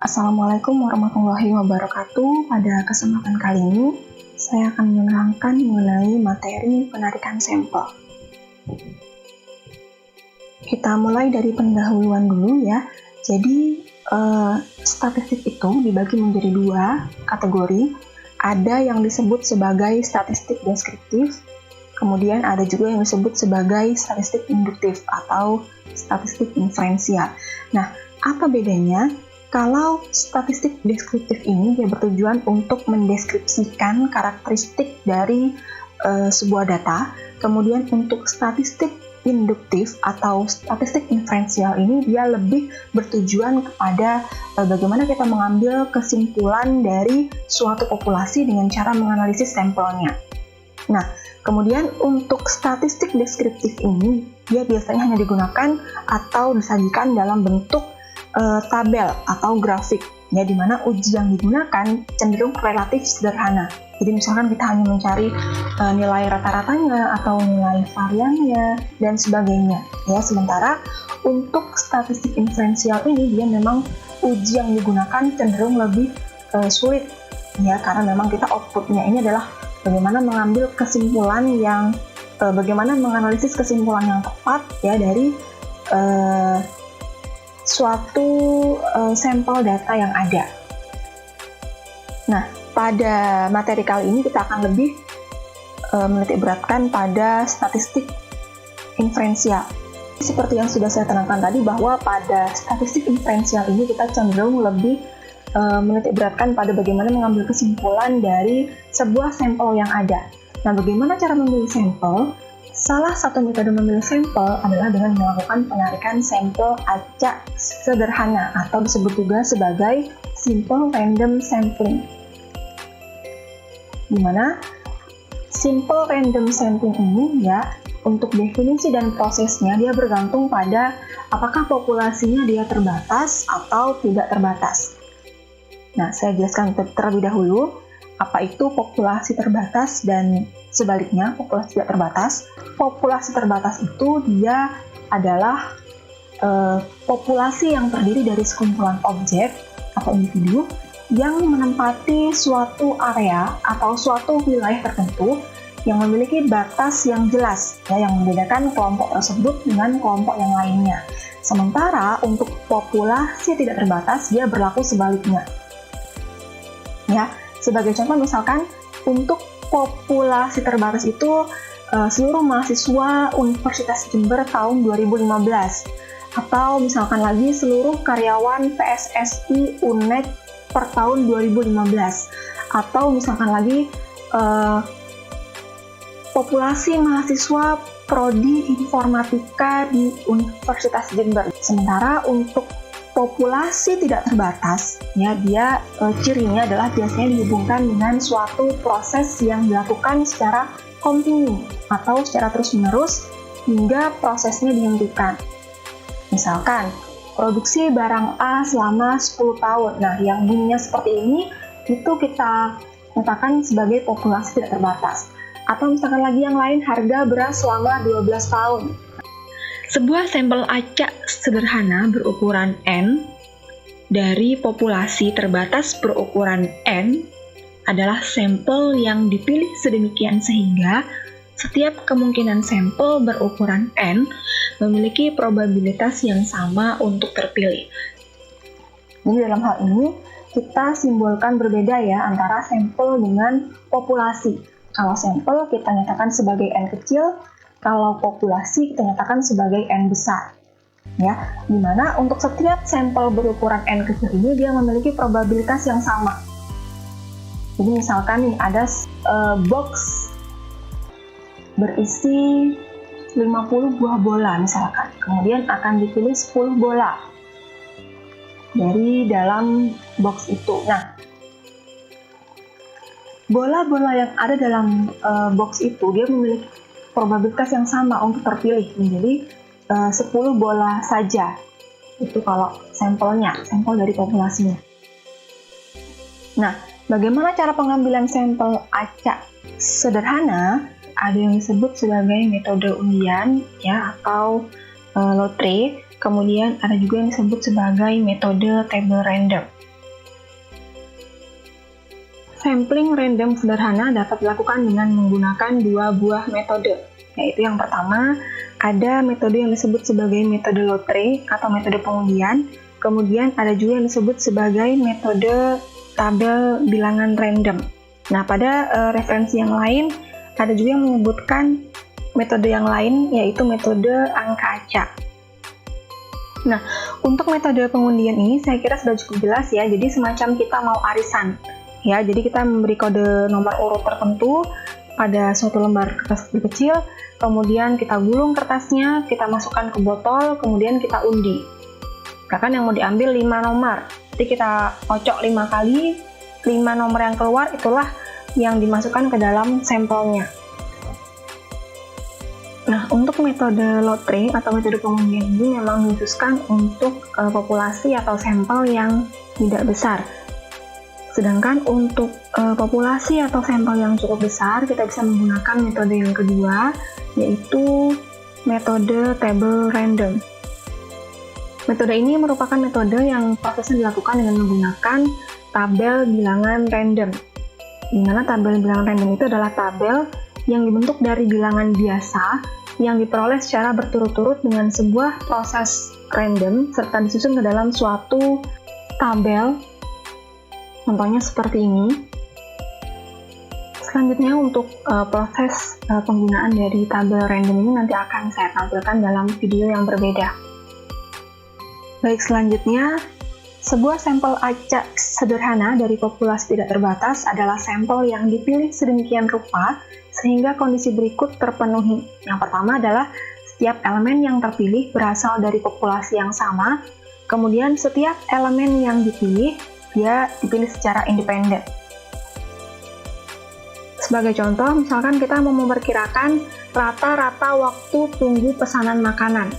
Assalamualaikum warahmatullahi wabarakatuh. Pada kesempatan kali ini, saya akan menerangkan mengenai materi penarikan sampel. Kita mulai dari pendahuluan dulu ya. Jadi, statistik itu dibagi menjadi dua kategori. Ada yang disebut sebagai statistik deskriptif, kemudian ada juga yang disebut sebagai statistik induktif atau statistik inferensial. Nah, apa bedanya? Kalau statistik deskriptif ini dia bertujuan untuk mendeskripsikan karakteristik dari sebuah data, kemudian untuk statistik induktif atau statistik inferensial ini dia lebih bertujuan kepada bagaimana kita mengambil kesimpulan dari suatu populasi dengan cara menganalisis sampelnya. Nah, kemudian untuk statistik deskriptif ini dia biasanya hanya digunakan atau disajikan dalam bentuk tabel atau grafik, ya, di mana uji yang digunakan cenderung relatif sederhana. Jadi misalkan kita hanya mencari nilai rata-ratanya atau nilai variannya dan sebagainya. Ya, sementara untuk statistik inferensial ini dia memang uji yang digunakan cenderung lebih sulit, ya, karena memang kita outputnya ini adalah bagaimana mengambil kesimpulan yang bagaimana menganalisis kesimpulan yang tepat ya dari suatu sampel data yang ada. Nah, pada materi kali ini kita akan lebih menitik beratkan pada statistik inferensial. Seperti yang sudah saya terangkan tadi bahwa pada statistik inferensial ini kita cenderung lebih menitik beratkan pada bagaimana mengambil kesimpulan dari sebuah sampel yang ada. Nah, bagaimana cara memilih sampel? Salah satu metode memilih sampel adalah dengan melakukan penarikan sampel acak sederhana atau disebut juga sebagai simple random sampling. Di mana simple random sampling ini ya untuk definisi dan prosesnya dia bergantung pada apakah populasinya dia terbatas atau tidak terbatas. Nah, saya jelaskan terlebih dahulu apa itu populasi terbatas dan sebaliknya populasi tidak terbatas. Populasi terbatas itu dia adalah populasi yang terdiri dari sekumpulan objek atau individu yang menempati suatu area atau suatu wilayah tertentu yang memiliki batas yang jelas, ya, yang membedakan kelompok tersebut dengan kelompok yang lainnya. Sementara untuk populasi tidak terbatas dia berlaku sebaliknya. Ya, sebagai contoh misalkan untuk populasi terbatas itu seluruh mahasiswa Universitas Jember tahun 2015 atau misalkan lagi seluruh karyawan PSSI UNED per tahun 2015 atau misalkan lagi populasi mahasiswa Prodi Informatika di Universitas Jember. Sementara untuk populasi tidak terbatas, ya, dia cirinya adalah biasanya dihubungkan dengan suatu proses yang dilakukan secara kontinu atau secara terus-menerus hingga prosesnya dihentikan. Misalkan, produksi barang A selama 10 tahun. Nah, yang bunyinya seperti ini, itu kita nyatakan sebagai populasi tidak terbatas. Atau misalkan lagi yang lain, harga beras selama 12 tahun. Sebuah sampel acak sederhana berukuran N dari populasi terbatas berukuran N adalah sampel yang dipilih sedemikian sehingga setiap kemungkinan sampel berukuran N memiliki probabilitas yang sama untuk terpilih. Jadi dalam hal ini kita simbolkan berbeda ya antara sampel dengan populasi. Kalau sampel kita nyatakan sebagai N kecil, kalau populasi kita nyatakan sebagai N besar. Ya, dimana untuk setiap sampel berukuran N kecil ini dia memiliki probabilitas yang sama. Jadi misalkan nih ada box berisi 50 buah bola misalkan, kemudian akan dipilih 10 bola dari dalam box itu. Nah, bola-bola yang ada dalam box itu dia memiliki probabilitas yang sama untuk terpilih menjadi 10 bola saja. Itu kalau sampelnya, sampel dari populasinya. Nah, bagaimana cara pengambilan sampel acak sederhana? Ada yang disebut sebagai metode undian ya atau lotre. Kemudian ada juga yang disebut sebagai metode table random. Sampling random sederhana dapat dilakukan dengan menggunakan dua buah metode, yaitu yang pertama, ada metode yang disebut sebagai metode lotre atau metode pengundian, kemudian ada juga yang disebut sebagai metode tabel bilangan random. Nah, pada referensi yang lain, ada juga yang menyebutkan metode yang lain, yaitu metode angka acak. Nah, untuk metode pengundian ini saya kira sudah cukup jelas ya, jadi semacam kita mau arisan. Ya, jadi kita memberi kode nomor urut tertentu pada suatu lembar kertas kecil, kemudian kita gulung kertasnya, kita masukkan ke botol, kemudian kita undi. Bahkan yang mau diambil 5 nomor, jadi kita kocok 5 kali, 5 nomor yang keluar itulah yang dimasukkan ke dalam sampelnya. Nah, untuk metode lotre atau metode pengundian ini memang dikhususkan untuk populasi atau sampel yang tidak besar. Sedangkan untuk populasi atau sampel yang cukup besar, kita bisa menggunakan metode yang kedua, yaitu metode table random. Metode ini merupakan metode yang prosesnya dilakukan dengan menggunakan tabel bilangan random. Di mana tabel bilangan random itu adalah tabel yang dibentuk dari bilangan biasa yang diperoleh secara berturut-turut dengan sebuah proses random serta disusun ke dalam suatu tabel. Contohnya seperti ini. Selanjutnya untuk proses penggunaan dari tabel random ini nanti akan saya tampilkan dalam video yang berbeda. Baik, selanjutnya sebuah sampel acak sederhana dari populasi tidak terbatas adalah sampel yang dipilih sedemikian rupa sehingga kondisi berikut terpenuhi. Yang pertama adalah setiap elemen yang terpilih berasal dari populasi yang sama, kemudian setiap elemen yang dipilih dia dipilih secara independen. Sebagai contoh, misalkan kita mau memperkirakan rata-rata waktu tunggu pesanan makanan.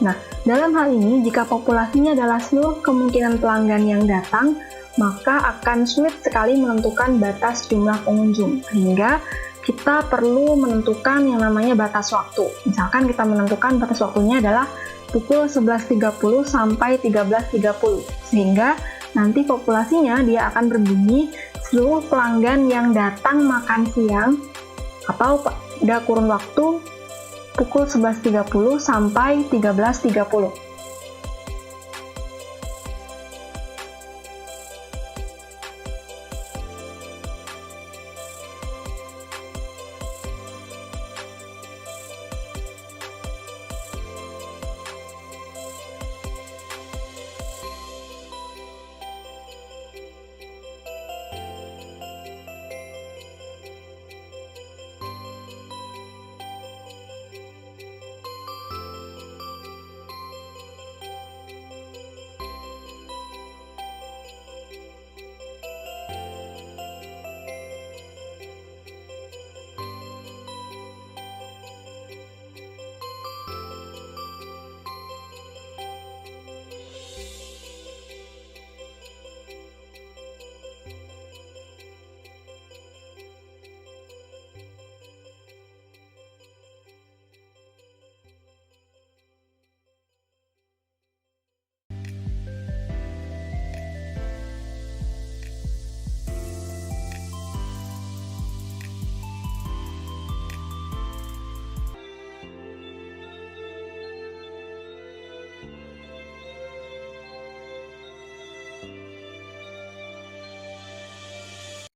Nah, dalam hal ini, jika populasinya adalah seluruh kemungkinan pelanggan yang datang, maka akan sulit sekali menentukan batas jumlah pengunjung, sehingga kita perlu menentukan yang namanya batas waktu. Misalkan kita menentukan batas waktunya adalah pukul 11.30 sampai 13.30, sehingga nanti populasinya dia akan berbunyi seluruh pelanggan yang datang makan siang atau pada kurun waktu pukul 11.30 sampai 13.30.